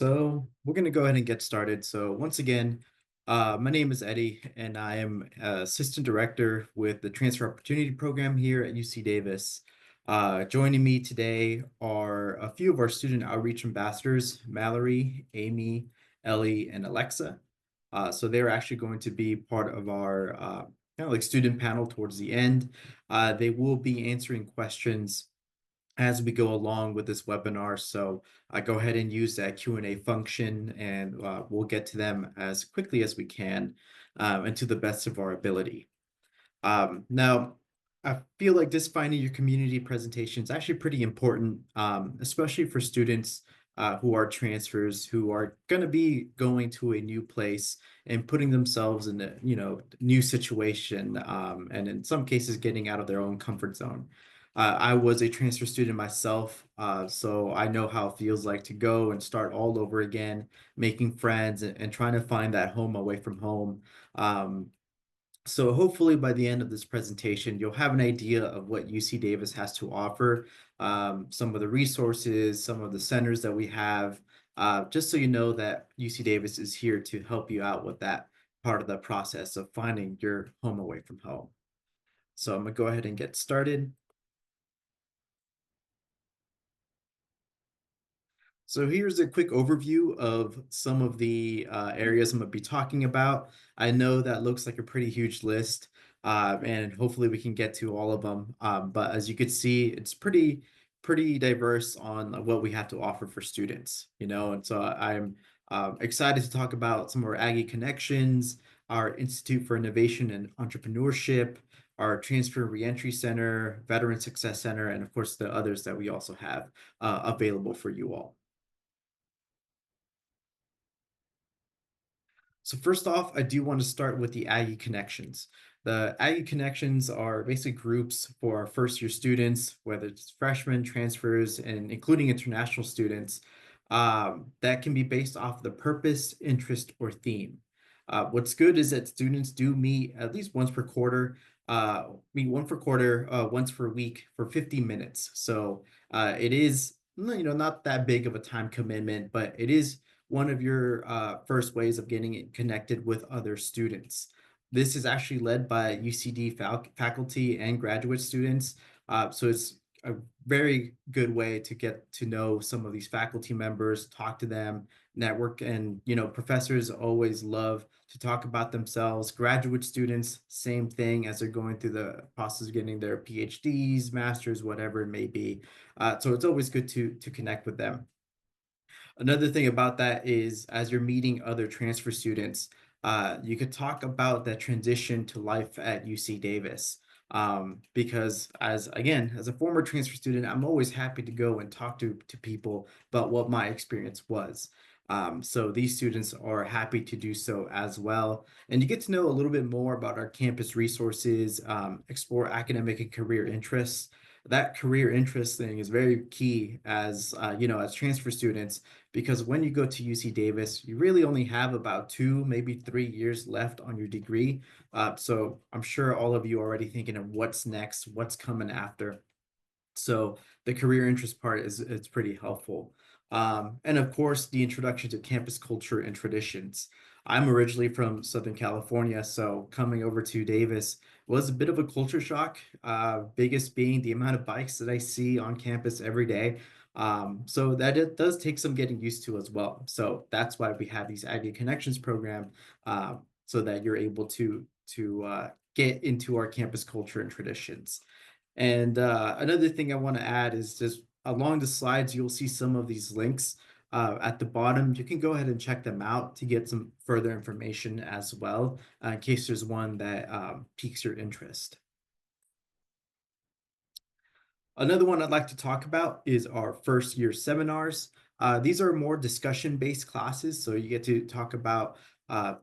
So we're going to go ahead and get started. So once again, my name is Eddie, and I am Assistant Director with the Transfer Opportunity Program here at UC Davis. Joining me today are a few of our student outreach ambassadors, Mallory, Amy, Ellie, and Alexa. So they're actually going to be part of our kind of like student panel towards the end. They will be answering questions as we go along with this webinar. So go ahead and use that Q&A function, and we'll get to them as quickly as we can and to the best of our ability. Now, I feel like this finding your community presentation is actually pretty important, especially for students who are transfers, who are going to be going to a new place and putting themselves in a new situation, and in some cases getting out of their own comfort zone. I was a transfer student myself, so I know how it feels like to go and start all over again, making friends and trying to find that home away from home. So hopefully by the end of this presentation, you'll have an idea of what UC Davis has to offer, some of the resources, some of the centers that we have, just so you know that UC Davis is here to help you out with that part of the process of finding your home away from home. So I'm gonna go ahead and get started. So here's a quick overview of some of the areas I'm going to be talking about. I know that looks like a pretty huge list, and hopefully we can get to all of them. But as you can see, it's pretty diverse on what we have to offer for students, And so I'm excited to talk about some of our Aggie connections, our Institute for Innovation and Entrepreneurship, our Transfer Reentry Center, Veteran Success Center, and of course the others that we also have available for you all. So first off, I do want to start with the Aggie Connections. The Aggie Connections are basically groups for our first year students, whether it's freshmen, transfers, and including international students, that can be based off the purpose, interest, or theme. What's good is that students do meet at least once per quarter, once per week for 50 minutes. So it is, not that big of a time commitment, but it is one of your first ways of getting connected with other students. This is actually led by UCD faculty and graduate students. So it's a very good way to get to know some of these faculty members, talk to them, network, and professors always love to talk about themselves. Graduate students, same thing as they're going through the process of getting their PhDs, masters, whatever it may be. So it's always good to connect with them. Another thing about that is as you're meeting other transfer students, you could talk about that transition to life at UC Davis. Because as a former transfer student, I'm always happy to go and talk to people about what my experience was. So these students are happy to do so as well. And you get to know a little bit more about our campus resources, explore academic and career interests. That career interest thing is very key as transfer students, because when you go to UC Davis, you really only have about 2, maybe 3 years left on your degree. So I'm sure all of you are already thinking of what's next, what's coming after. So the career interest part is it's pretty helpful. And of course, the introduction to campus culture and traditions. I'm originally from Southern California, so coming over to Davis was a bit of a culture shock. Biggest being the amount of bikes that I see on campus every day. So that it does take some getting used to as well. So that's why we have these Aggie Connections program, so that you're able to get into our campus culture and traditions. And another thing I want to add is just along the slides, you'll see some of these links at the bottom. You can go ahead and check them out to get some further information as well, in case there's one that piques your interest. Another one I'd like to talk about is our first year seminars. These are more discussion-based classes, so you get to talk about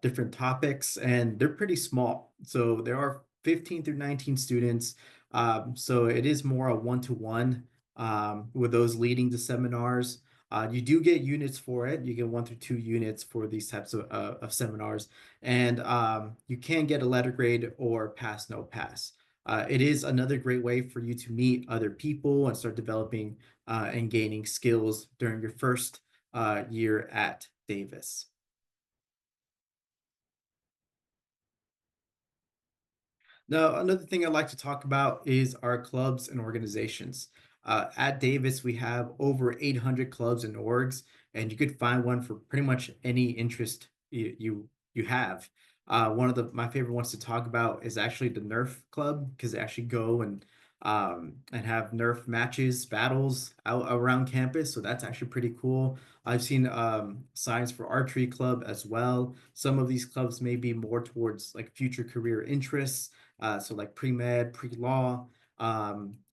different topics, and they're pretty small. So there are 15 through 19 students. So it is more a one-to-one with those leading the seminars. You do get units for it. You get 1 through 2 units for these types of seminars, and you can get a letter grade or pass, no pass. It is another great way for you to meet other people and start developing and gaining skills during your first year at Davis. Now, another thing I'd like to talk about is our clubs and organizations. At Davis, we have over 800 clubs and orgs, and you could find one for pretty much any interest you have. One of the my favorite ones to talk about is actually the Nerf Club because they actually go and have Nerf matches, battles out around campus. So that's actually pretty cool. I've seen signs for archery club as well. Some of these clubs may be more towards like future career interests, so like pre-med, pre-law,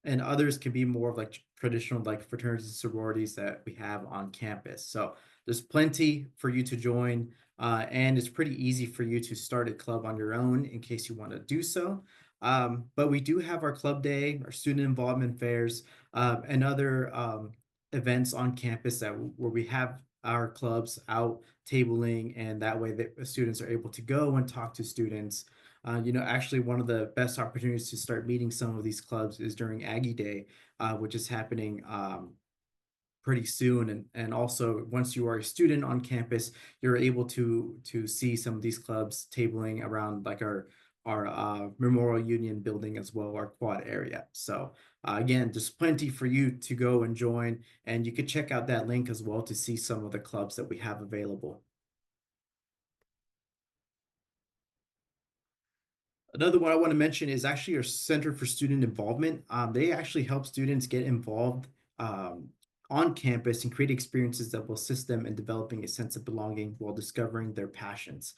and others can be more of like traditional like fraternities and sororities that we have on campus. So there's plenty for you to join, and it's pretty easy for you to start a club on your own in case you want to do so. But we do have our club day, our student involvement fairs, and other events on campus where we have our clubs out tabling, and that way the students are able to go and talk to students. Actually, one of the best opportunities to start meeting some of these clubs is during Aggie Day, which is happening pretty soon. And also, once you are a student on campus, you're able to see some of these clubs tabling around like our Memorial Union building as well, our quad area. So again, there's plenty for you to go and join, and you could check out that link as well to see some of the clubs that we have available. Another one I want to mention is actually our Center for Student Involvement. They actually help students get involved um, on campus and create experiences that will assist them in developing a sense of belonging while discovering their passions.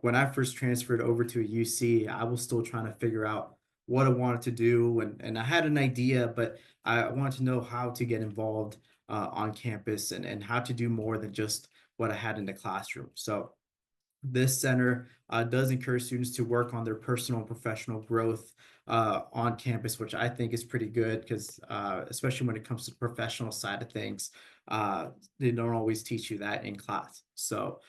When I first transferred over to a UC, I was still trying to figure out what I wanted to do, and I had an idea, but I wanted to know how to get involved on campus and how to do more than just what I had in the classroom. So this center does encourage students to work on their personal and professional growth on campus, which I think is pretty good because, especially when it comes to the professional side of things, they don't always teach you that in class. So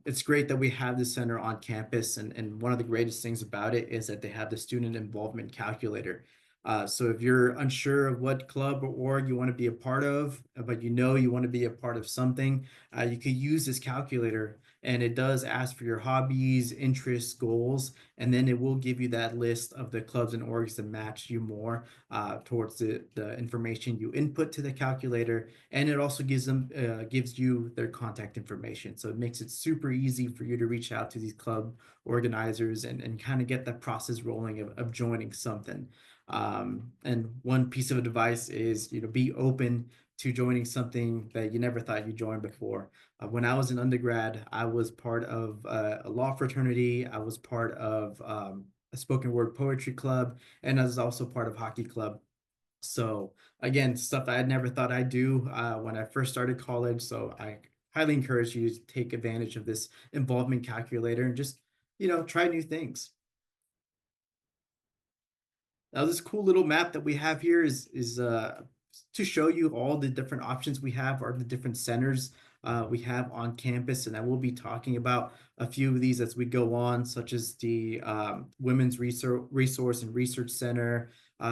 it's great that we have this center on campus. And one of the greatest things about it is that they have the student involvement calculator. So if you're unsure of what club or org you want to be a part of, but you know you want to be a part of something, you could use this calculator, and it does ask for your hobbies, interests, goals, and then it will give you that list of the clubs and orgs that match you more towards the information you input to the calculator, and it also gives you their contact information. So it makes it super easy for you to reach out to these club organizers and kind of get that process rolling of joining something. And one piece of advice is, be open to joining something that you never thought you'd join before. When I was an undergrad, I was part of a law fraternity. I was part of a spoken word poetry club, and I was also part of hockey club. So again, stuff I had never thought I'd do when I first started college. So I highly encourage you to take advantage of this involvement calculator and just, try new things. Now, this cool little map that we have here is to show you all the different options we have, or the different centers we have on campus, and I will be talking about a few of these as we go on, such as the Women's Resource and Research Center.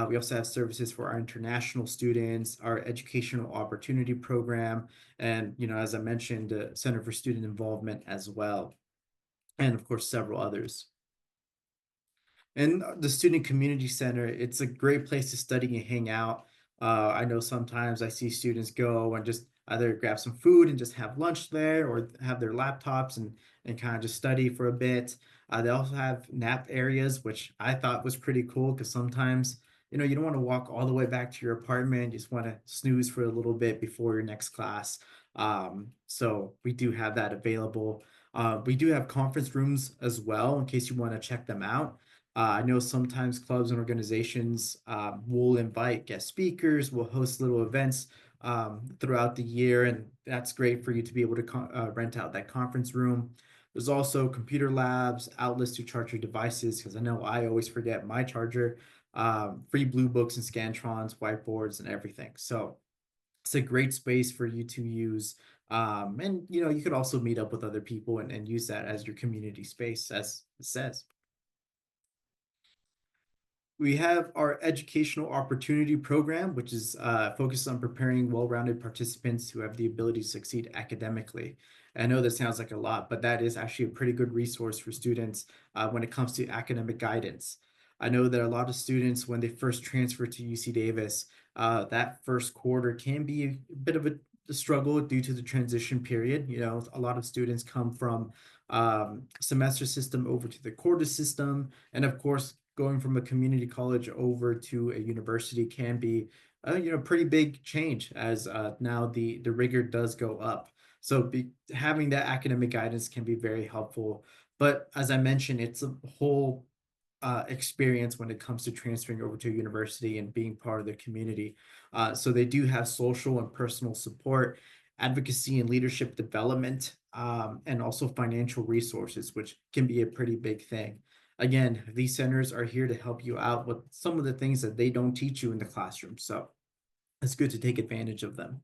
We also have services for our international students, our Educational Opportunity Program, and as I mentioned, the Center for Student Involvement as well, and of course several others. And the Student Community Center, it's a great place to study and hang out. I know sometimes I see students go and just either grab some food and just have lunch there, or have their laptops and kind of just study for a bit. They also have nap areas, which I thought was pretty cool because sometimes, you don't want to walk all the way back to your apartment. You just want to snooze for a little bit before your next class. So we do have that available. We do have conference rooms as well in case you want to check them out. I know sometimes clubs and organizations will invite guest speakers, will host little events throughout the year, and that's great for you to be able to rent out that conference room. There's also computer labs, outlets to charge your devices, because I know I always forget my charger, free blue books and Scantrons, whiteboards, and everything. So it's a great space for you to use. And you could also meet up with other people and use that as your community space, as it says. We have our educational opportunity program, which is focused on preparing well-rounded participants who have the ability to succeed academically. I know that sounds like a lot, but that is actually a pretty good resource for students when it comes to academic guidance. I know that a lot of students, when they first transfer to UC Davis, that first quarter can be a bit of a struggle due to the transition period. You know, a lot of students come from semester system over to the quarter system, and of course, going from a community college over to a university can be pretty big change as now the rigor does go up. So having that academic guidance can be very helpful. But as I mentioned, it's a whole experience when it comes to transferring over to a university and being part of the community. So they do have social and personal support, advocacy and leadership development, and also financial resources, which can be a pretty big thing. Again, these centers are here to help you out with some of the things that they don't teach you in the classroom. So it's good to take advantage of them.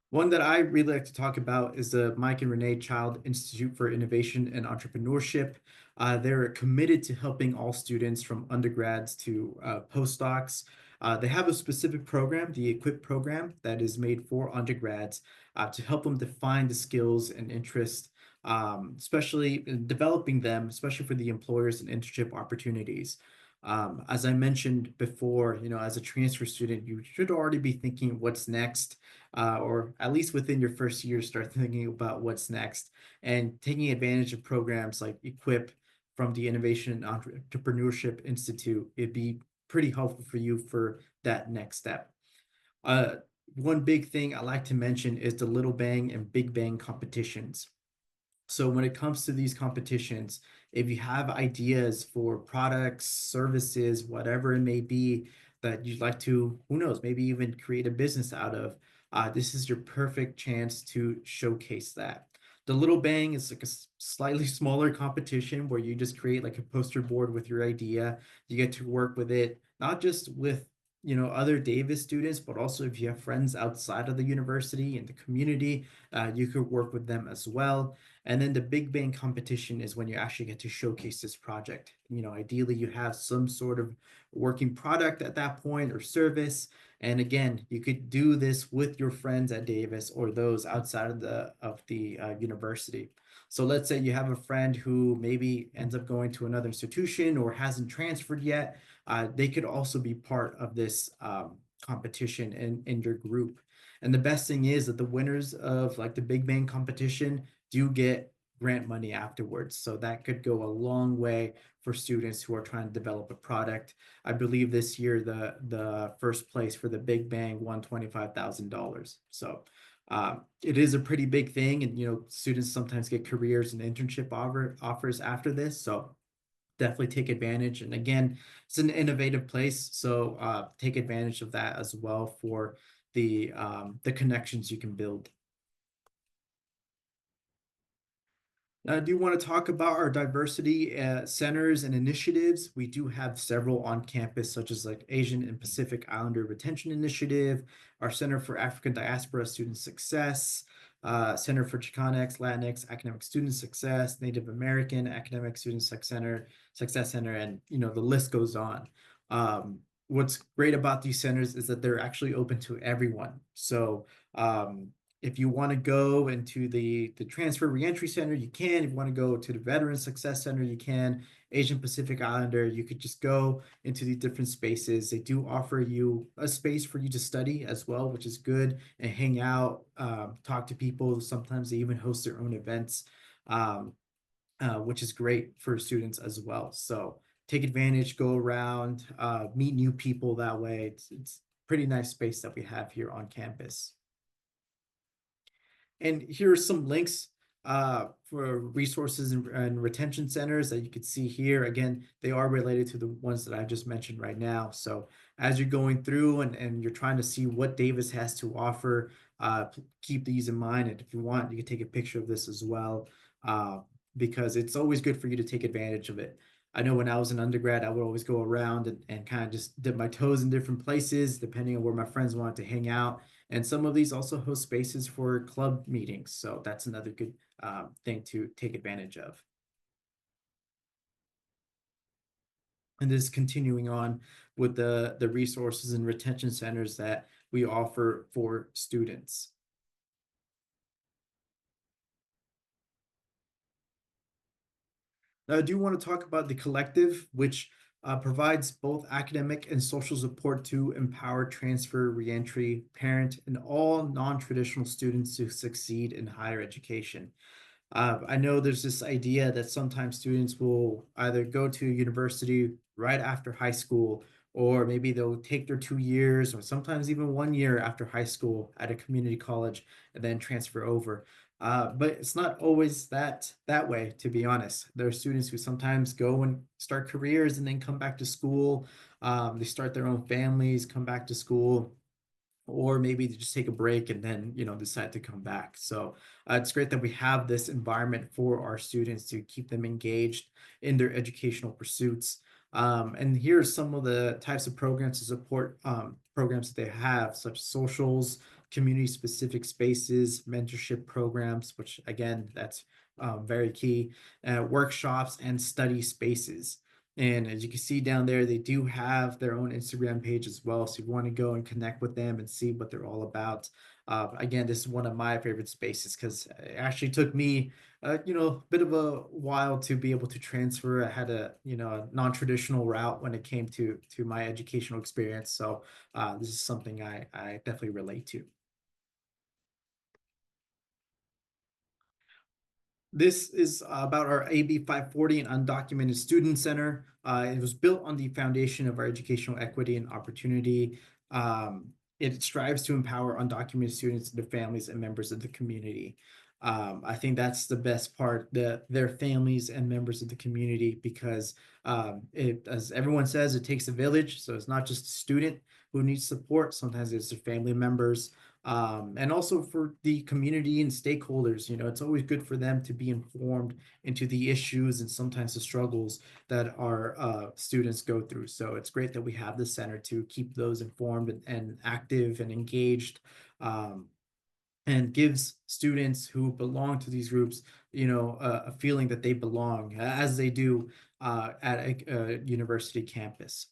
One that I really like to talk about is the Mike and Renee Child Institute for Innovation and Entrepreneurship. They're committed to helping all students from undergrads to postdocs. They have a specific program, the Equip program, that is made for undergrads to help them define the skills and interests, especially in developing them, especially for the employers and internship opportunities. As I mentioned before, you know, as a transfer student, you should already be thinking what's next, or at least within your first year, start thinking about what's next and taking advantage of programs like Equip from the Innovation and Entrepreneurship Institute. It'd be pretty helpful for you for that next step. Uh, One big thing I like to mention is the Little Bang and Big Bang competitions. So when it comes to these competitions, if you have ideas for products, services, whatever it may be that you'd like to, who knows, maybe even create a business out of, this is your perfect chance to showcase that. The Little Bang is like a slightly smaller competition where you just create like a poster board with your idea. You get to work with it, not just with other Davis students, but also if you have friends outside of the university and the community, you could work with them as well. And then the Big Bang competition is when you actually get to showcase this project. You know, ideally you have some sort of working product at that point or service. And again, you could do this with your friends at Davis or those outside of the university. So let's say you have a friend who maybe ends up going to another institution or hasn't transferred yet. They could also be part of this competition in your group. And the best thing is that the winners of like the Big Bang competition do get grant money afterwards. So that could go a long way for students who are trying to develop a product. I believe this year the first place for the Big Bang won $25,000. So it is a pretty big thing, and students sometimes get careers and internship offers after this. So definitely take advantage. And again, it's an innovative place, so take advantage of that as well for the connections you can build. I do want to talk about our diversity centers and initiatives. We do have several on campus, such as like Asian and Pacific Islander Retention Initiative, our Center for African Diaspora Student Success, Center for Chicanx, Latinx Academic Student Success, Native American Academic Student Success Center, and the list goes on. What's great about these centers is that they're actually open to everyone. So if you want to go into the Transfer Reentry Center, you can. If you want to go to the Veteran Success Center, you can. Asian Pacific Islander, you could just go into the different spaces. They do offer you a space for you to study as well, which is good, and hang out, talk to people. Sometimes they even host their own events, which is great for students as well. So take advantage, go around, meet new people that way. It's pretty nice space that we have here on campus. And here are some links for resources and retention centers that you can see here. Again, they are related to the ones that I just mentioned right now. So as you're going through and you're trying to see what Davis has to offer, keep these in mind. And if you want, you can take a picture of this as well, because it's always good for you to take advantage of it. I know when I was an undergrad, I would always go around and kind of just dip my toes in different places, depending on where my friends wanted to hang out. And some of these also host spaces for club meetings. So that's another good thing to take advantage of. And this is continuing on with the resources and retention centers that we offer for students. Now, I do want to talk about the collective, which provides both academic and social support to empower transfer, reentry, parent, and all non-traditional students to succeed in higher education. I know there's this idea that sometimes students will either go to university right after high school, or maybe they'll take their 2 years, or sometimes even 1 year after high school at a community college and then transfer over. But it's not always that way, to be honest. There are students who sometimes go and start careers and then come back to school. They start their own families, come back to school, or maybe to just take a break and then decide to come back. So it's great that we have this environment for our students to keep them engaged in their educational pursuits. And here are some of the types of programs to support programs that they have, such as socials, community specific spaces, mentorship programs, which again, that's very key, workshops and study spaces. And as you can see down there, they do have their own Instagram page as well. So you want to go and connect with them and see what they're all about. Again, this is one of my favorite spaces because it actually took me, a bit of a while to be able to transfer. I had a non-traditional route when it came to my educational experience. So this is something I definitely relate to. This is about our AB 540 and Undocumented Student Center. It was built on the foundation of our educational equity and opportunity. It strives to empower undocumented students, their families, and members of the community. I think that's the best part, their families and members of the community, because as everyone says, it takes a village. So it's not just a student who needs support. Sometimes it's their family members, and also for the community and stakeholders. It's always good for them to be informed into the issues and sometimes the struggles that our students go through. So it's great that we have the center to keep those informed and active and engaged, and gives students who belong to these groups, a feeling that they belong, as they do at a university campus.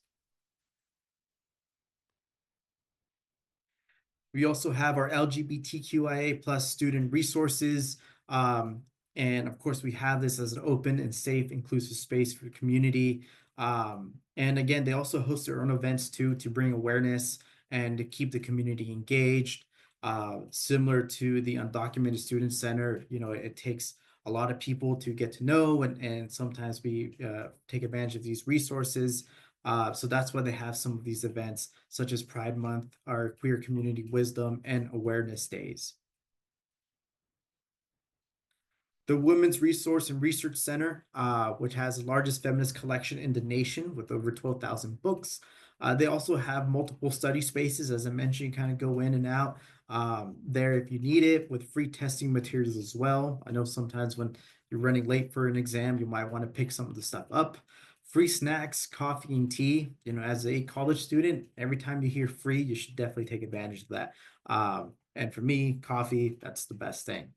We also have our LGBTQIA plus student resources. Um, and of course, we have this as an open and safe, inclusive space for the community. And again, they also host their own events too to bring awareness and to keep the community engaged. Similar to the Undocumented Student Center, it takes a lot of people to get to know, and sometimes we take advantage of these resources. So that's why they have some of these events, such as Pride Month, our Queer Community Wisdom and Awareness Days. The Women's Resource and Research Center, which has the largest feminist collection in the nation with over 12,000 books. They also have multiple study spaces, as I mentioned, kind of go in and out there if you need it, with free testing materials as well. I know sometimes when you're running late for an exam, you might want to pick some of the stuff up. Free snacks, coffee, and tea. As a college student, every time you hear free, you should definitely take advantage of that. And for me, coffee, that's the best thing.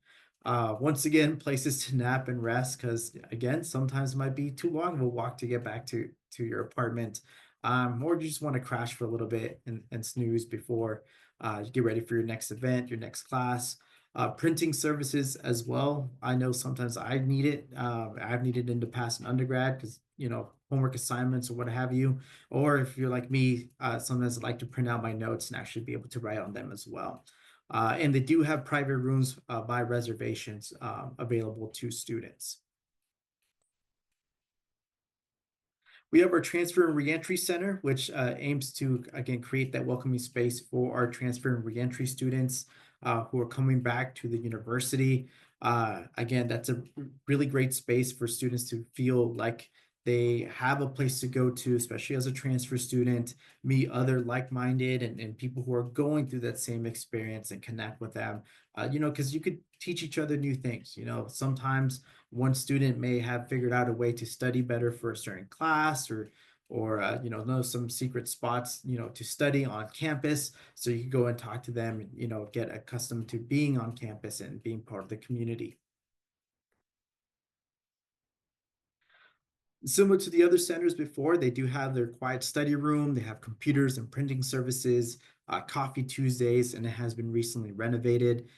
Once again, places to nap and rest, because again, sometimes it might be too long of a walk to get back to your apartment, or you just want to crash for a little bit and snooze before you get ready for your next event, your next class. Printing services as well. I know sometimes I need it. I've needed it to pass an undergrad because homework assignments or what have you. Or if you're like me, sometimes I like to print out my notes and actually be able to write on them as well. And they do have private rooms by reservations available to students. We have our transfer and reentry center, which aims to, again, create that welcoming space for our transfer and reentry students who are coming back to the university. Again, that's a really great space for students to feel like they have a place to go to, especially as a transfer student, meet other like-minded and people who are going through that same experience and connect with them. Because you could teach each other new things. Sometimes one student may have figured out a way to study better for a certain class, or know some secret spots to study on campus, so you can go and talk to them and get accustomed to being on campus and being part of the community. Similar to the other centers before, they do have their quiet study room. They have computers and printing services, coffee Tuesdays, and it has been recently renovated.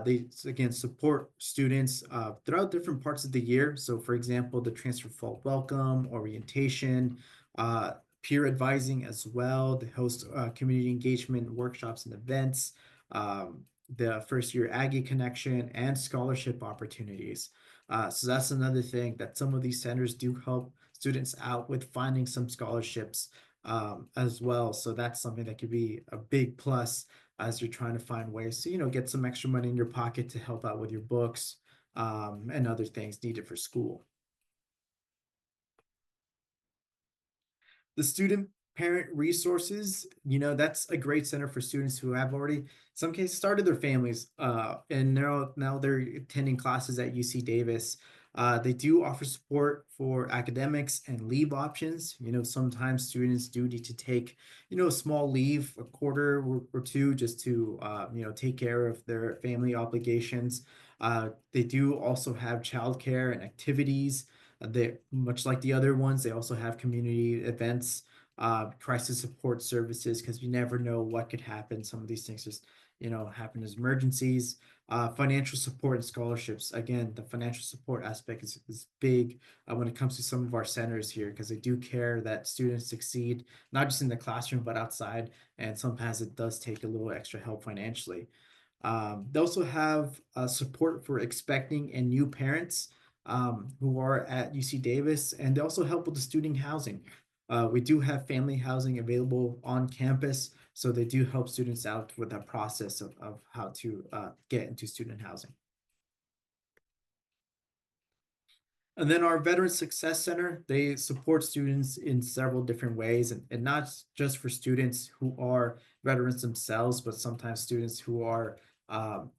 They again support students throughout different parts of the year. So, for example, the transfer fall welcome, orientation, uh, peer advising as well. They host community engagement workshops and events. The first year Aggie connection and scholarship opportunities. So that's another thing that some of these centers do help students out with finding some scholarships as well. So that's something that could be a big plus as you're trying to find ways to, get some extra money in your pocket to help out with your books and other things needed for school. The student parent resources, that's a great center for students who have already, in some cases, started their families, and now they're attending classes at UC Davis. They do offer support for academics and leave options. Sometimes students do need to take, a small leave, a quarter or two, just to, take care of their family obligations. They do also have childcare and activities. They, much like the other ones, they also have community events, crisis support services, because you never know what could happen. Some of these things just, happen as emergencies. Financial support and scholarships. Again, the financial support aspect is big when it comes to some of our centers here, because they do care that students succeed, not just in the classroom, but outside. And sometimes it does take a little extra help financially. They also have support for expecting and new parents who are at UC Davis, and they also help with the student housing. We do have family housing available on campus, so they do help students out with that process of how to get into student housing. And then our Veteran Success Center, they support students in several different ways, and not just for students who are veterans themselves, but sometimes students who are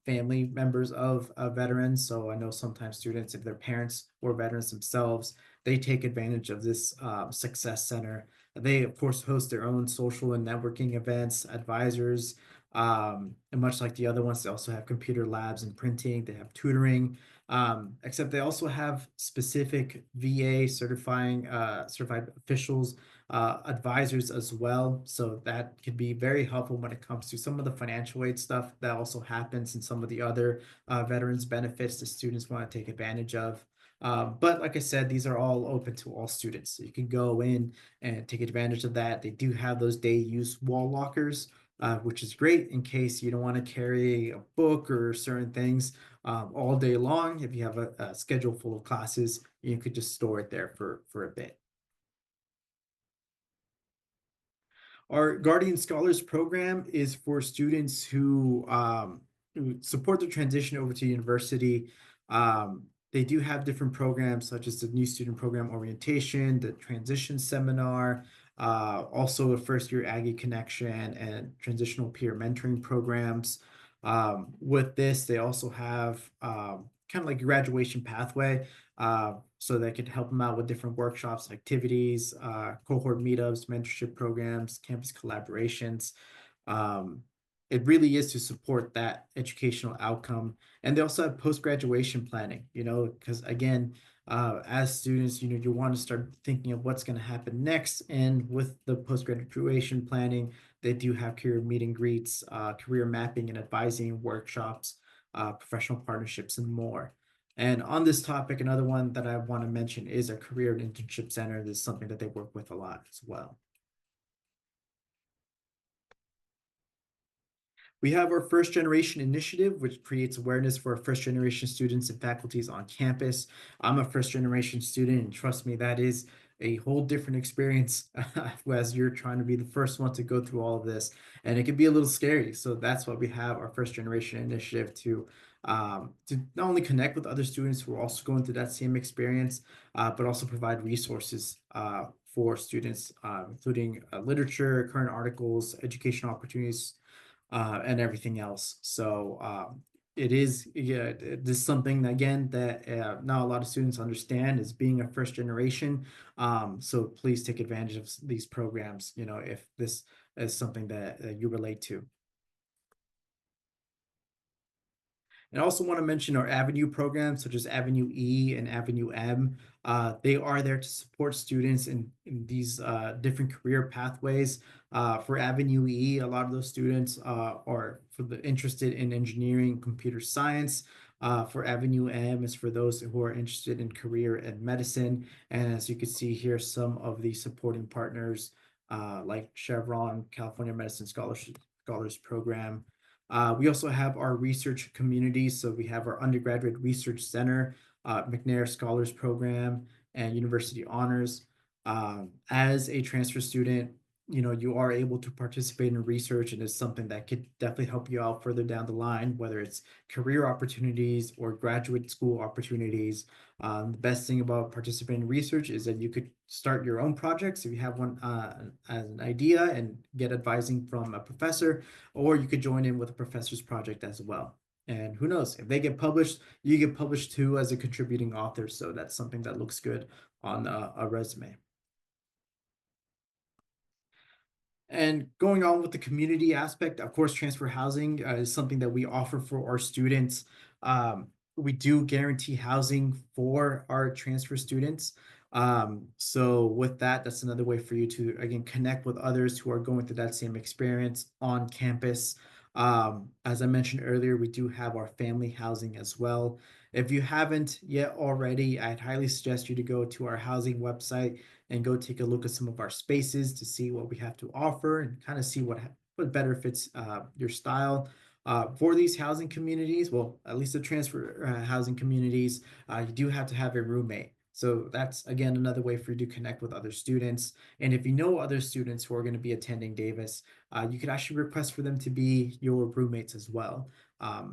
family members of veterans. So I know sometimes students, if their parents were veterans themselves, they take advantage of this Success Center. They, of course, host their own social and networking events, advisors, and much like the other ones, they also have computer labs and printing, they have tutoring. Except they also have specific VA certified officials, advisors as well. So that could be very helpful when it comes to some of the financial aid stuff that also happens in some of the other veterans benefits that students want to take advantage of. But like I said, these are all open to all students. So you can go in and take advantage of that. They do have those day use wall lockers, which is great in case you don't want to carry a book or certain things all day long. If you have a schedule full of classes, you could just store it there for a bit. Our Guardian Scholars Program is for students who support the transition over to university. They do have different programs such as the New Student Program Orientation, the Transition Seminar, also a first year Aggie Connection and transitional peer mentoring programs. With this, they also have kind of like a graduation pathway, so that could help them out with different workshops, activities, cohort meetups, mentorship programs, campus collaborations. Um, it really is to support that educational outcome. And they also have post-graduation planning, because again, as students, you want to start thinking of what's going to happen next. And with the post-graduation planning, they do have career meet and greets, career mapping and advising workshops, professional partnerships, and more. And on this topic, another one that I want to mention is a career and internship center. This is something that they work with a lot as well. We have our first generation initiative, which creates awareness for first generation students and faculties on campus. I'm a first generation student, and trust me, that is a whole different experience as you're trying to be the first one to go through all of this. And it can be a little scary. So that's why we have our first generation initiative to not only connect with other students who are also going through that same experience, but also provide resources for students, including literature, current articles, educational opportunities, and everything else. So it is, yeah, this is something again that not a lot of students understand as being a first generation. So please take advantage of these programs, if this is something that you relate to. And I also want to mention our Avenue programs, such as Avenue E and Avenue M. They are there to support students in these different career pathways. For Avenue E, a lot of those students are interested in engineering, computer science. For Avenue M is for those who are interested in career and medicine. And as you can see here, some of the supporting partners like Chevron, California Medicine Scholars Program. We also have our research communities. So we have our undergraduate research center, McNair Scholars Program, and University Honors. As a transfer student, you are able to participate in research, and it's something that could definitely help you out further down the line, whether it's career opportunities or graduate school opportunities. The best thing about participating in research is that you could start your own projects if you have one as an idea and get advising from a professor, or you could join in with a professor's project as well. And who knows, if they get published, you get published too as a contributing author. So that's something that looks good on a resume. And going on with the community aspect, of course, transfer housing is something that we offer for our students. We do guarantee housing for our transfer students. So with that, that's another way for you to, again, connect with others who are going through that same experience on campus. As I mentioned earlier, we do have our family housing as well. If you haven't yet already, I'd highly suggest you to go to our housing website and go take a look at some of our spaces to see what we have to offer and kind of see what better fits your style. For these housing communities, well, at least the transfer housing communities, you do have to have a roommate. So that's again another way for you to connect with other students. And if you know other students who are going to be attending Davis, you could actually request for them to be your roommates as well.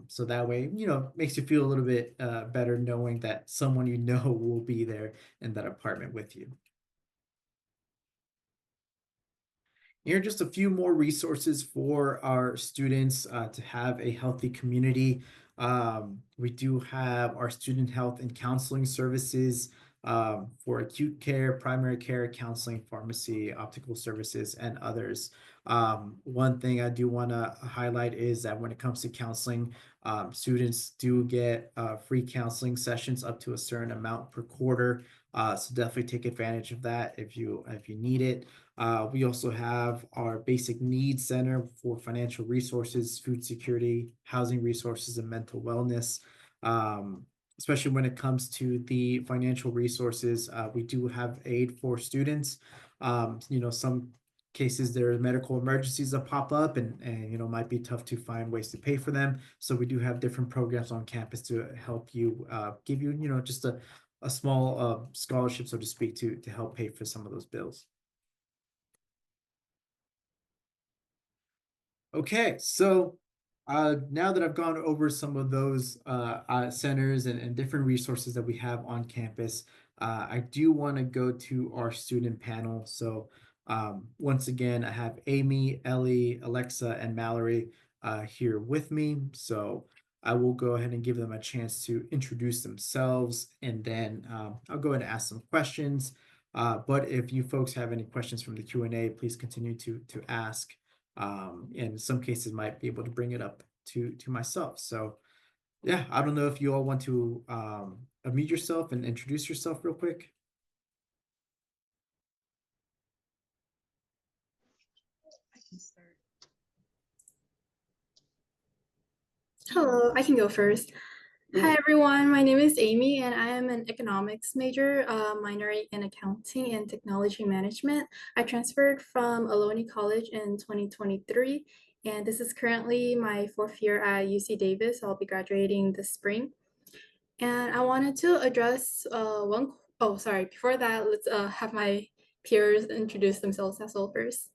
So that way, makes you feel a little bit better knowing that someone you know will be there in that apartment with you. Here are just a few more resources for our students to have a healthy community. We do have our student health and counseling services for acute care, primary care, counseling, pharmacy, optical services, and others. One thing I do want to highlight is that when it comes to counseling, students do get free counseling sessions up to a certain amount per quarter. So definitely take advantage of that if you need it. We also have our basic needs center for financial resources, food security, housing resources, and mental wellness. Um, Especially when it comes to the financial resources, we do have aid for students. Some cases there are medical emergencies that pop up and might be tough to find ways to pay for them. So we do have different programs on campus to help you give you, just a small scholarship, so to speak, to help pay for some of those bills. Okay, so now that I've gone over some of those centers and different resources that we have on campus, I do want to go to our student panel. So once again, I have Amy, Ellie, Alexa, and Mallory here with me. So I will go ahead and give them a chance to introduce themselves, and then I'll go ahead and ask some questions. But if you folks have any questions from the Q&A, please continue to ask. In some cases might be able to bring it up to myself. So yeah, I don't know if you all want to unmute yourself and introduce yourself real quick. I can start. Hello, I can go first. Hi Cool. everyone, my name is Amy and I am an economics major, minoring in accounting and technology management. I transferred from Ohlone College in 2023 and this is currently my fourth year at UC Davis. I'll be graduating this spring. And I wanted to address oh sorry, before that, let's have my peers introduce themselves as well first.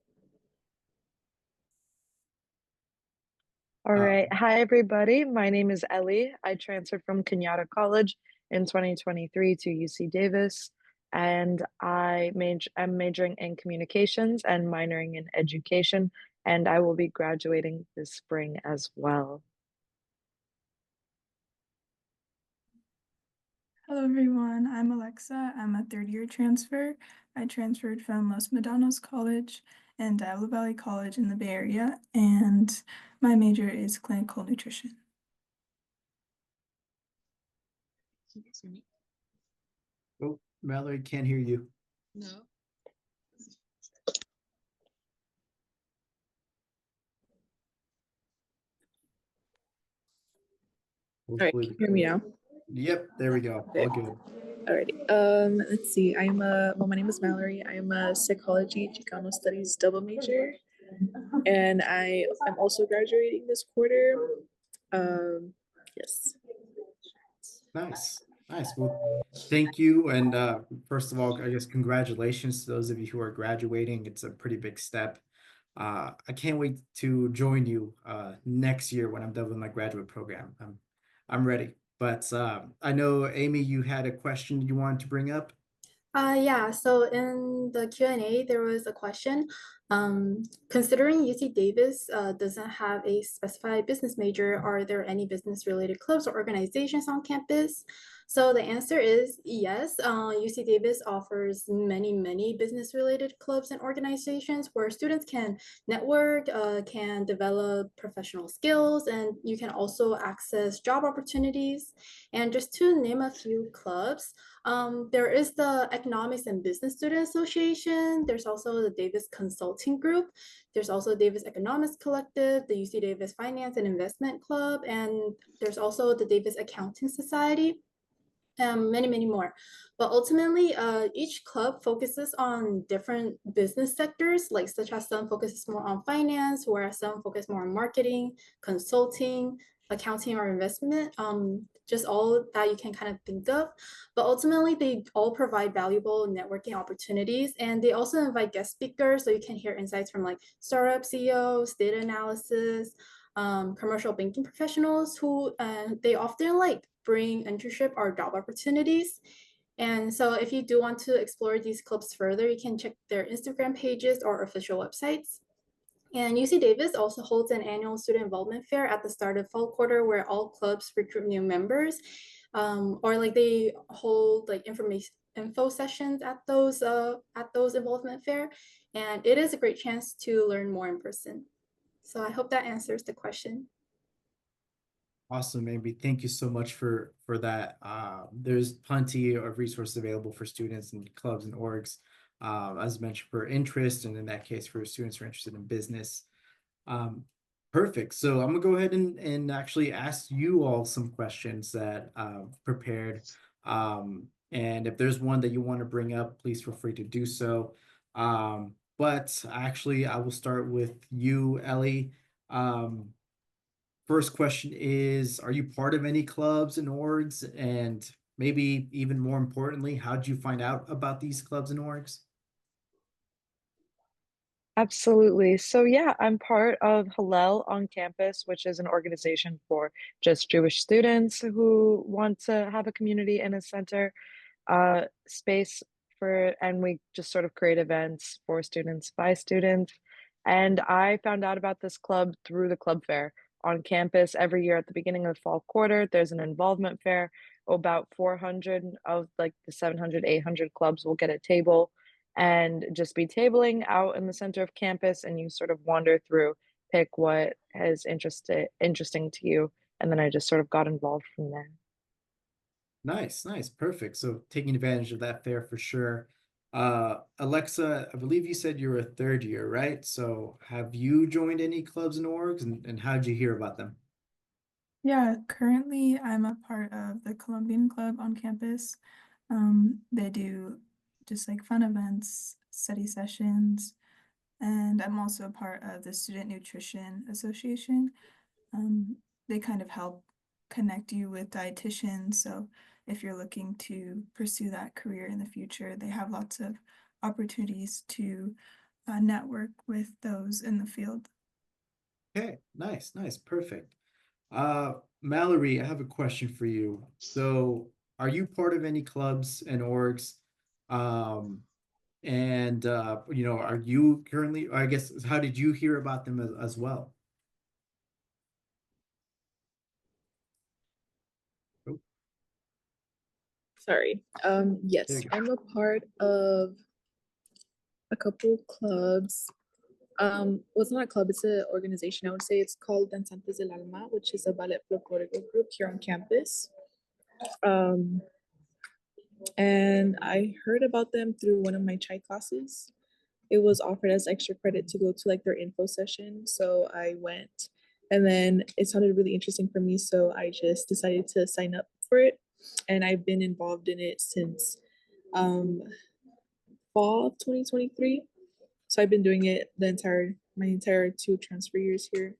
All Uh, right. Hi, everybody. My name is Ellie. I transferred from Kenyatta College in 2023 to UC Davis, and I'm majoring in communications and minoring in education, and I will be graduating this spring as well. Hello everyone, I'm Alexa. I'm a third-year transfer. I transferred from Los Medanos College and Diablo Valley College in the Bay Area, and my major is clinical nutrition. Can you guys hear me? Oh, Mallory can't hear you. No. All right, can you hear me now? Yep, there we go. All good. Alrighty. Let's see. My name is Mallory. I am a psychology Chicano studies double major, and I am also graduating this quarter. Yes. Nice. Nice. Well, thank you. And first of all, I guess congratulations to those of you who are graduating. It's a pretty big step. I can't wait to join you next year when I'm done with my graduate program. I'm ready. But I know, Amy, you had a question you wanted to bring up. Yeah, so in the Q&A, there was a question. Considering UC Davis doesn't have a specified business major, are there any business-related clubs or organizations on campus? So the answer is yes. UC Davis offers many business-related clubs and organizations where students can network, can develop professional skills, and you can also access job opportunities. And just to name a few clubs, there is the Economics and Business Student Association. There's also the Davis Consulting Group. There's also Davis Economics Collective, the UC Davis Finance and Investment Club, and there's also the Davis Accounting Society. Many more. But ultimately, each club focuses on different business sectors, like such as some focuses more on finance, whereas some focus more on marketing, consulting, accounting, or investment. Just all that you can kind of think of. But ultimately, they all provide valuable networking opportunities, and they also invite guest speakers, so you can hear insights from like startup CEOs, data analysis, commercial banking professionals who they often like bring internship or job opportunities. And so if you do want to explore these clubs further, you can check their Instagram pages or official websites. And UC Davis also holds an annual student involvement fair at the start of fall quarter where all clubs recruit new members, or like they hold like info sessions at those involvement fair. And it is a great chance to learn more in person. So I hope that answers the question. Awesome, Amy. Thank you so much for that. There's plenty of resources available for students and clubs and orgs, as mentioned, for interest, and in that case, for students who are interested in business. Perfect. So I'm gonna go ahead and actually ask you all some questions that I've prepared. And if there's one that you want to bring up, please feel free to do so. But actually, I will start with you, Ellie. First question is, are you part of any clubs and orgs? And maybe even more importantly, how did you find out about these clubs and orgs? Absolutely. So yeah, I'm part of Hillel on campus, which is an organization for just Jewish students who want to have a community in a center space for, and we just sort of create events for students by students. And I found out about this club through the club fair on campus every year at the beginning of the fall quarter. There's an involvement fair. About 400 of like the 700, 800 clubs will get a table and just be tabling out in the center of campus, and you sort of wander through, pick what is interesting to you, and then I just sort of got involved from there. Nice, nice, perfect. So taking advantage of that fair for sure. Alexa, I believe you said you're a third year, right? So have you joined any clubs and orgs, and how did you hear about them? Yeah, currently I'm a part of the Colombian Club on campus. They do just like fun events, study sessions, and I'm also a part of the Student Nutrition Association. Um, they kind of help connect you with dietitians. So if you're looking to pursue that career in the future, they have lots of opportunities to network with those in the field. Okay, nice, nice, perfect. Uh, Mallory, I have a question for you. So are you part of any clubs and orgs? Um, and are you currently, I guess, how did you hear about them as well? Oh, Sorry. there Yes, you go. I'm a part of a couple clubs. Well, it's not a club, it's an organization. I would say it's called Danzantes del Alma, which is a ballet folklorico group here on campus. Um, and I heard about them through one of my chai classes. It was offered as extra credit to go to like their info session. So I went, and then it sounded really interesting for me. So I just decided to sign up for it. And I've been involved in it since um, fall of 2023. So I've been doing it my entire 2 transfer years here,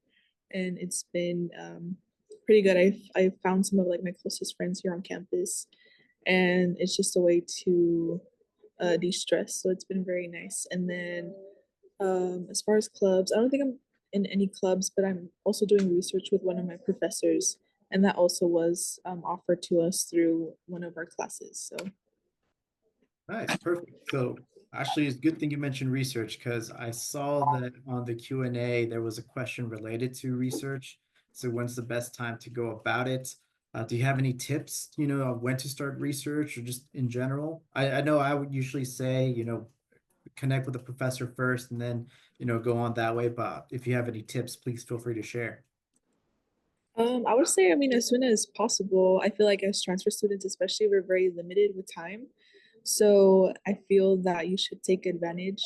and it's been pretty good. I've found some of like my closest friends here on campus, and it's just a way to de-stress. So it's been very nice. And then as far as clubs, I don't think I'm in any clubs, but I'm also doing research with one of my professors, and that also was offered to us through one of our classes. So Nice, perfect. So actually, it's a good thing you mentioned research because I saw that on the Q&A there was a question related to research. So when's the best time to go about it? Do you have any tips, of when to start research or just in general? I know I would usually say, connect with the professor first and then, go on that way. But if you have any tips, please feel free to share. I would say, I mean, as soon as possible. I feel like as transfer students, especially, we're very limited with time. So I feel that you should take advantage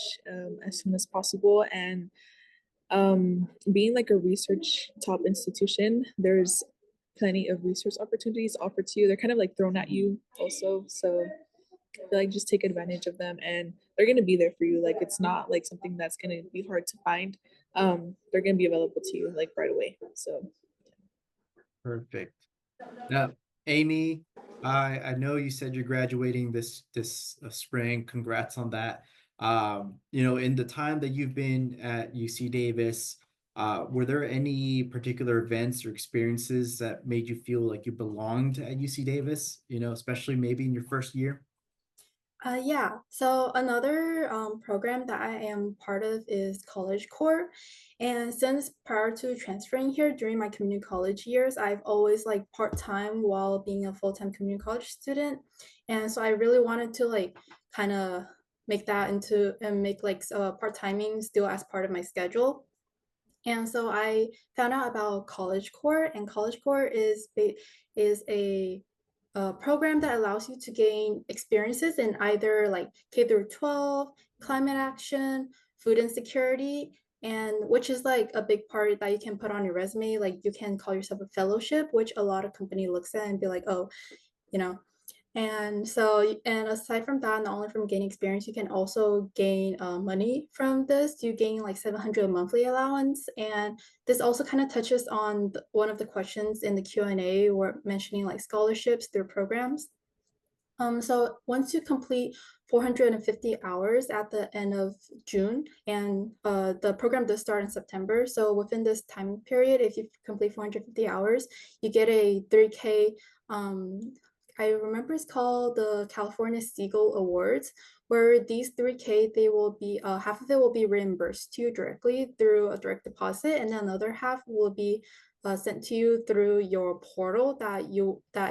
as soon as possible. And being like a research top institution, there's plenty of research opportunities offered to you. They're kind of like thrown at you also. So I feel like just take advantage of them, and they're gonna be there for you. Like it's not like something that's gonna be hard to find. They're gonna be available to you like right away. So Perfect. Now, Amy, I know you said you're graduating this spring. Congrats on that. In the time that you've been at UC Davis, were there any particular events or experiences that made you feel like you belonged at UC Davis? Especially maybe in your first year? Yeah, so another program that I am part of is College Corps. And since prior to transferring here during my community college years, I've always like part-time while being a full-time community college student. And so I really wanted to like kind of make that into and make like part-timing still as part of my schedule. And so I found out about College Corps, and College Corps is a program that allows you to gain experiences in either like K through 12, climate action, food insecurity, and which is like a big part that you can put on your resume. Like you can call yourself a fellowship, which a lot of company looks at and be like, oh, you know, and so, and aside from that, not only from gaining experience, you can also gain money from this. You gain like 700 monthly allowance. And this also kind of touches on one of the questions in the Q&A, were mentioning like scholarships through programs. So once you complete 450 hours at the end of June, and the program does start in September. So within this time period, if you complete 450 hours, you get a 3K. I remember it's called the California Seagull Awards, where these 3K, they will be half of it will be reimbursed to you directly through a direct deposit, and then another half will be sent to you through your portal that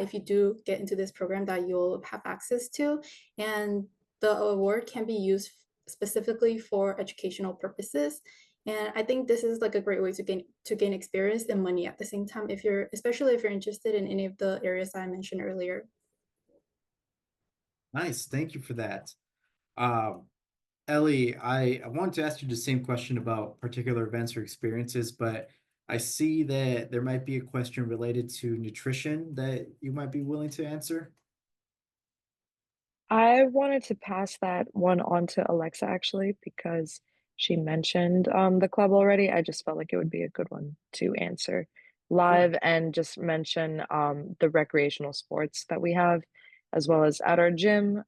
if you do get into this program that you'll have access to, and the award can be used specifically for educational purposes. And I think this is like a great way to gain experience and money at the same time, if you're especially if you're interested in any of the areas I mentioned earlier. Nice, thank you for that. Um, Ellie, I wanted to ask you the same question about particular events or experiences, but I see that there might be a question related to nutrition that you might be willing to answer. I wanted to pass that one on to Alexa actually because she mentioned the club already. I just felt like it would be a good one to answer Sure. live and just mention the recreational sports that we have, as well as at our gym.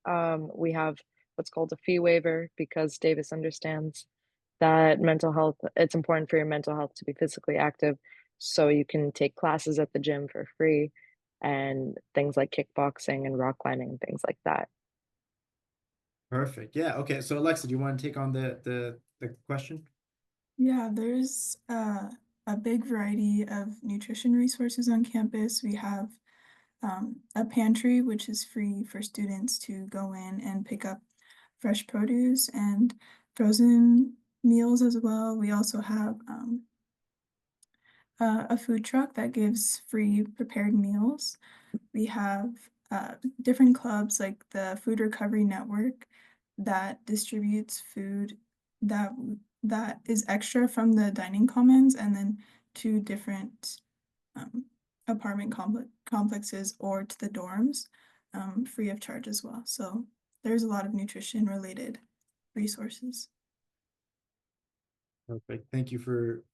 We have what's called a fee waiver because Davis understands that mental health, it's important for your mental health to be physically active. So you can take classes at the gym for free and things like kickboxing and rock climbing and things like that. Perfect. Yeah. Okay. So Alexa, do you want to take on the question? Yeah, there's a big variety of nutrition resources on campus. We have a pantry, which is free for students to go in and pick up fresh produce and frozen meals as well. We also have a food truck that gives free prepared meals. We have different clubs like the Food Recovery Network that distributes food that that is extra from the dining commons and then to different um, apartment complexes or to the dorms free of charge as well. So there's a lot of nutrition related resources. Perfect. Thank you for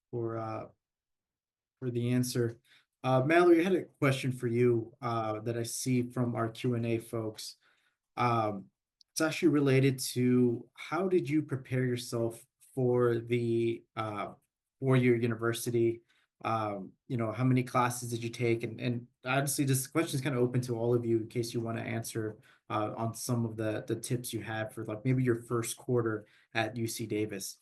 the answer. Mallory, I had a question for you that I see from our Q&A folks. Um, it's actually related to how did you prepare yourself for the 4-year university? You know, how many classes did you take? And honestly, this question is kind of open to all of you in case you want to answer on some of the tips you have for like maybe your first quarter at UC Davis.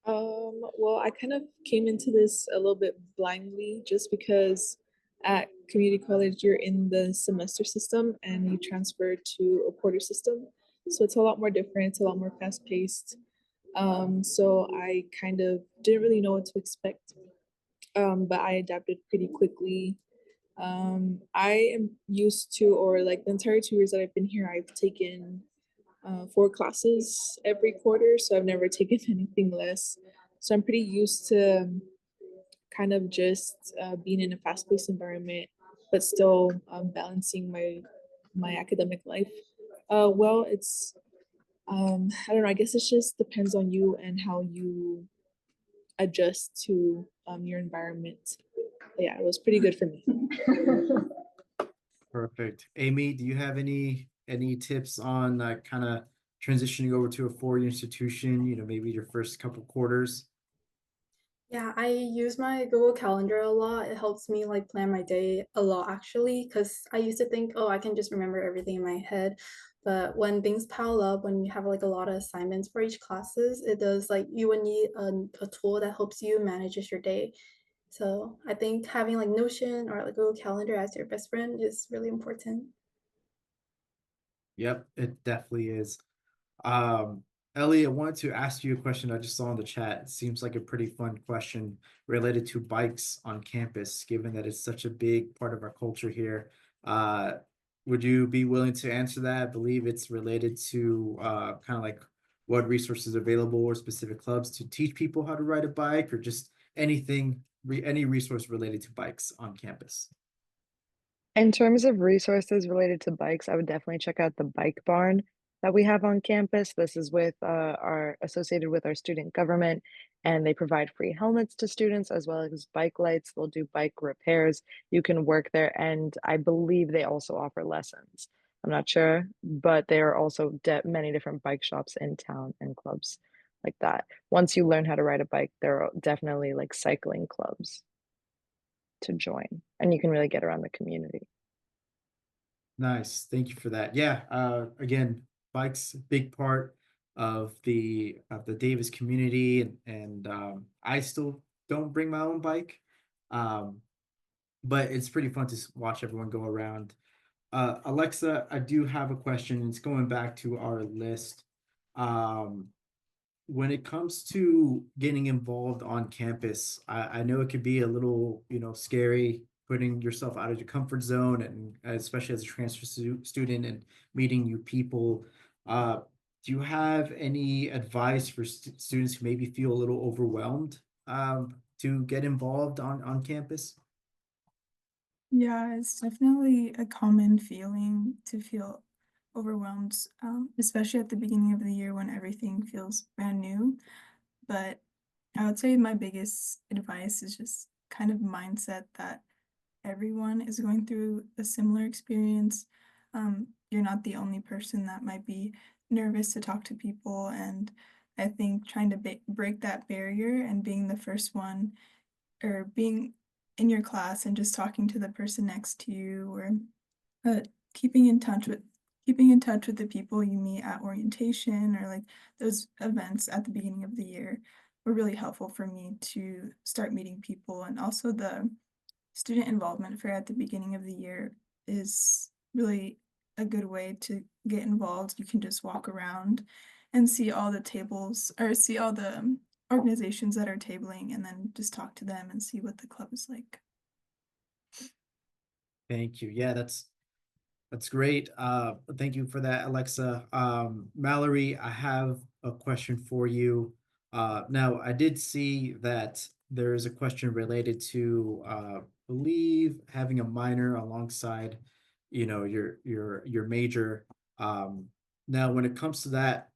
Well, I kind of came into this a little bit blindly just because at community college you're in the semester system and you transfer to a quarter system. So it's a lot more different, it's a lot more fast paced. So I kind of didn't really know what to expect. But I adapted pretty quickly. I am used to, or like the entire 2 years that I've been here, I've taken 4 classes every quarter, so I've never taken anything less. So I'm pretty used to kind of just being in a fast-paced environment, but still balancing my academic life. Well, it's I don't know. I guess it just depends on you and how you adjust to your environment. But yeah, it was pretty good for me. Perfect. Amy, do you have any tips on kind of transitioning over to a 4-year institution, you know, maybe your first couple quarters? Yeah, I use my Google Calendar a lot. It helps me like plan my day a lot actually, because I used to think, oh, I can just remember everything in my head. But when things pile up, when you have like a lot of assignments for each classes, it does like you would need a tool that helps you manages your day. So I think having like Notion or like Google Calendar as your best friend is really important. Yep, it definitely is. Um, Ellie, I wanted to ask you a question I just saw in the chat. It seems like a pretty fun question related to bikes on campus, given that it's such a big part of our culture here. Uh, would you be willing to answer that? I believe it's related to kind of like what resources are available or specific clubs to teach people how to ride a bike or just any resource related to bikes on campus. In terms of resources related to bikes, I would definitely check out the bike barn that we have on campus. This is with our associated with our student government, and they provide free helmets to students as well as bike lights. They'll do bike repairs. You can work there, and I believe they also offer lessons. I'm not sure, but there are also many different bike shops in town and clubs like that. Once you learn how to ride a bike, there are definitely like cycling clubs to join, and you can really get around the community. Nice. Thank you for that. Yeah, again, bikes big part of the Davis community and I still don't bring my own bike. Um, but it's pretty fun to watch everyone go around. Alexa, I do have a question. It's going back to our list. Um, when it comes to getting involved on campus, I know it could be a little, you know, scary putting yourself out of your comfort zone and especially as a transfer student and meeting new people. Uh, do you have any advice for students who maybe feel a little overwhelmed to get involved on campus? Yeah, it's definitely a common feeling to feel overwhelmed, especially at the beginning of the year when everything feels brand new. But I would say my biggest advice is just kind of mindset that everyone is going through a similar experience. You're not the only person that might be nervous to talk to people, and I think trying to break that barrier and being the first one or being in your class and just talking to the person next to you or uh, keeping in touch with the people you meet at orientation or like those events at the beginning of the year were really helpful for me to start meeting people. And also the student involvement fair at the beginning of the year is really a good way to get involved. You can just walk around and see all the tables or see all the organizations that are tabling and then just talk to them and see what the club is like. Thank you. Yeah, that's great. Thank you for that, Alexa. Mallory, I have a question for you. Now I did see that there is a question related to, believe having a minor alongside, your major. Um, Now when it comes to that,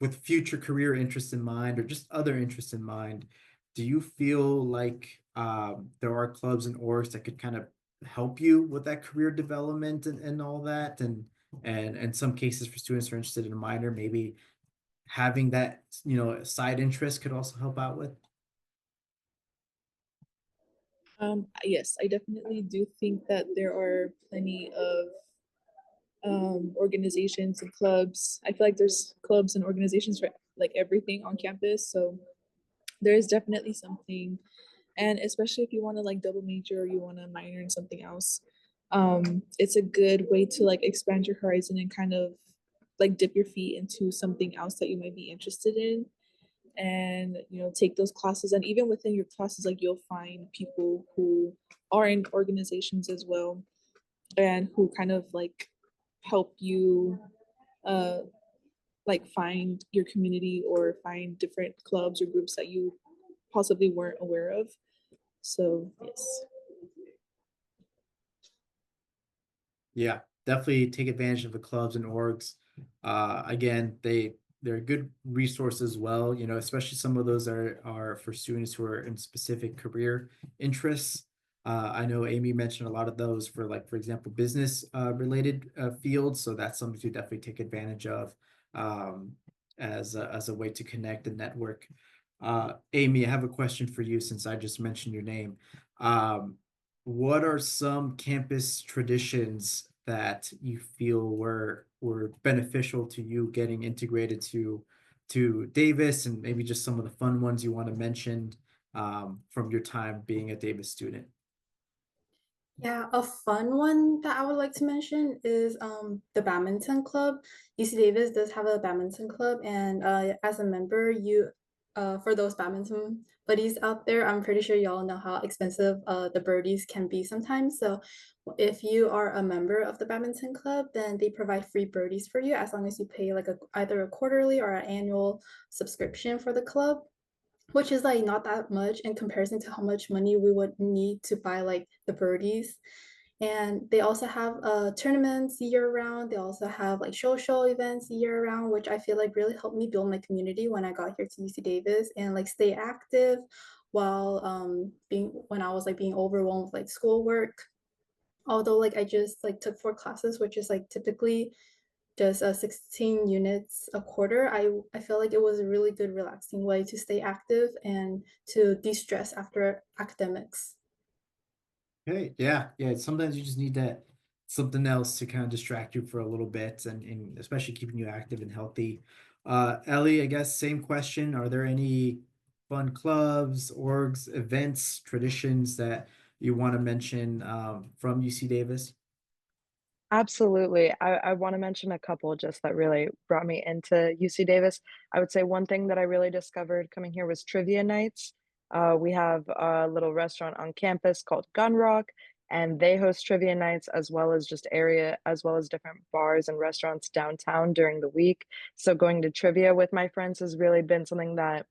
with future career interests in mind or just other interests in mind, do you feel like there are clubs and orgs that could kind of help you with that career development and all that? And in some cases for students who are interested in a minor, maybe having that, side interest could also help out with? Yes, I definitely do think that there are plenty of organizations and clubs. I feel like there's clubs and organizations for like everything on campus. So there is definitely something, and especially if you want to like double major or you want to minor in something else, it's a good way to like expand your horizon and kind of like dip your feet into something else that you might be interested in, and take those classes. And even within your classes, like you'll find people who are in organizations as well, and who kind of like help you uh like find your community or find different clubs or groups that you possibly weren't aware of. So yes. Yeah, definitely take advantage of the clubs and orgs. Again, they're a good resource as well, especially some of those are for students who are in specific career interests. I know Amy mentioned a lot of those for, like, for example, business related fields. So that's something to definitely take advantage of, um, as a way to connect and network. Amy, I have a question for you since I just mentioned your name. Um, what are some campus traditions that you feel were beneficial to you getting integrated to Davis, and maybe just some of the fun ones you want to mention from your time being a Davis student? Yeah, a fun one that I would like to mention is the badminton club. UC Davis does have a badminton club, and as a member, you for those badminton buddies out there, I'm pretty sure y'all know how expensive the birdies can be sometimes. So if you are a member of the badminton club, then they provide free birdies for you as long as you pay like either a quarterly or an annual subscription for the club, which is like not that much in comparison to how much money we would need to buy like the birdies. And they also have tournaments year round. They also have like social events year round, which I feel like really helped me build my community when I got here to UC Davis and like stay active while being when I was like being overwhelmed with like schoolwork. Although like I just like took 4 classes, which is like typically just 16 units a quarter, I feel like it was a really good relaxing way to stay active and to de-stress after academics. Hey, yeah, yeah. Sometimes you just need that something else to kind of distract you for a little bit, and especially keeping you active and healthy. Ellie, I guess same question. Are there any fun clubs, orgs, events, traditions that you want to mention from UC Davis? Absolutely. I want to mention a couple just that really brought me into UC Davis. I would say one thing that I really discovered coming here was trivia nights. We have a little restaurant on campus called Gun Rock, and they host trivia nights as well as different bars and restaurants downtown during the week. So going to trivia with my friends has really been something that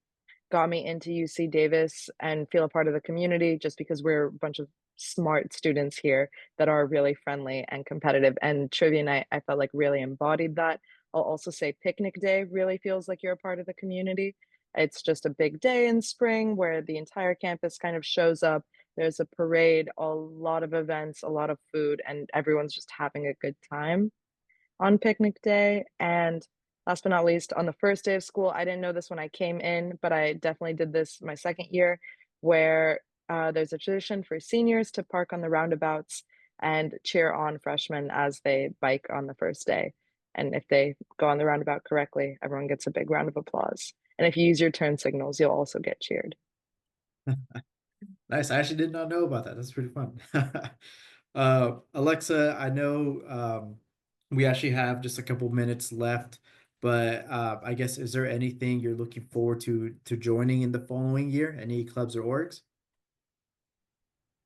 got me into UC Davis and feel a part of the community just because we're a bunch of smart students here that are really friendly and competitive. And trivia night, I felt like really embodied that. I'll also say picnic day really feels like you're a part of the community. It's just a big day in spring where the entire campus kind of shows up. There's a parade, a lot of events, a lot of food, and everyone's just having a good time on picnic day. And last but not least, on the first day of school, I didn't know this when I came in, but I definitely did this my second year, where there's a tradition for seniors to park on the roundabouts and cheer on freshmen as they bike on the first day. And if they go on the roundabout correctly, everyone gets a big round of applause. And if you use your turn signals, you'll also get cheered. Nice. I actually did not know about that. That's pretty fun. Alexa, I know we actually have just a couple minutes left, But I guess, is there anything you're looking forward to joining in the following year? Any clubs or orgs?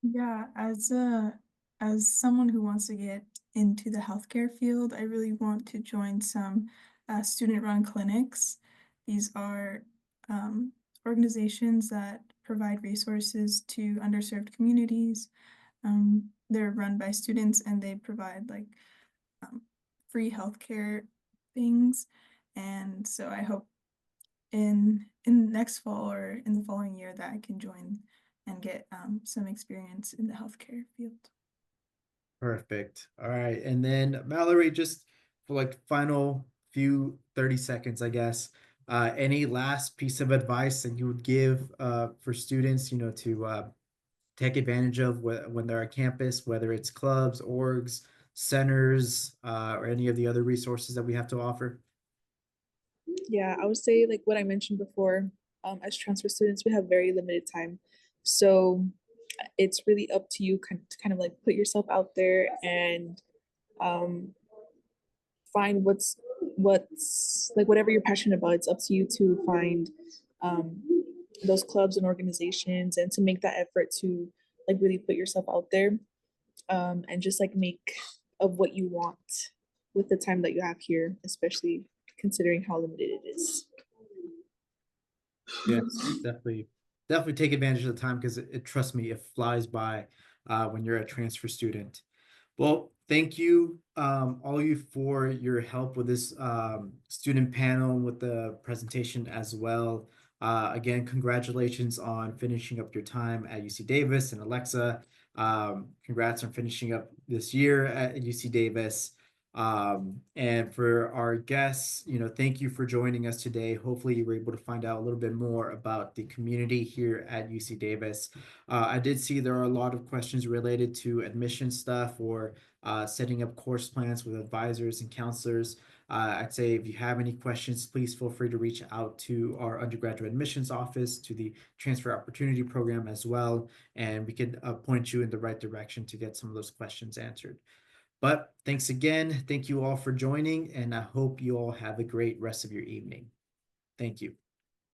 Yeah, as someone who wants to get into the healthcare field, I really want to join some student-run clinics. These are organizations that provide resources to underserved communities. They're run by students and they provide like free healthcare things. And so I hope in next fall or in the following year that I can join and get some experience in the healthcare field. Perfect. All right. And then Mallory, just for like final few 30 seconds, I guess. Any last piece of advice that you would give for students, to take advantage of when they're at campus, whether it's clubs, orgs, centers, or any of the other resources that we have to offer? Yeah, I would say like what I mentioned before, as transfer students, we have very limited time. So it's really up to you to kind of like put yourself out there and um, find what's like whatever you're passionate about. It's up to you to find um, those clubs and organizations and to make that effort to like really put yourself out there and just like make of what you want with the time that you have here, especially considering how limited it is. Yes, definitely take advantage of the time because trust me, it flies by when you're a transfer student. Well, thank you, all of you, for your help with this student panel with the presentation as well. Again, congratulations on finishing up your time at UC Davis, and Alexa, congrats on finishing up this year at UC Davis. And for our guests, thank you for joining us today. Hopefully you were able to find out a little bit more about the community here at UC Davis. I did see there are a lot of questions related to admission stuff or setting up course plans with advisors and counselors. I'd say if you have any questions, please feel free to reach out to our undergraduate admissions office, to the transfer opportunity program as well, and we could point you in the right direction to get some of those questions answered. But thanks again. Thank you all for joining, and I hope you all have a great rest of your evening. Thank you.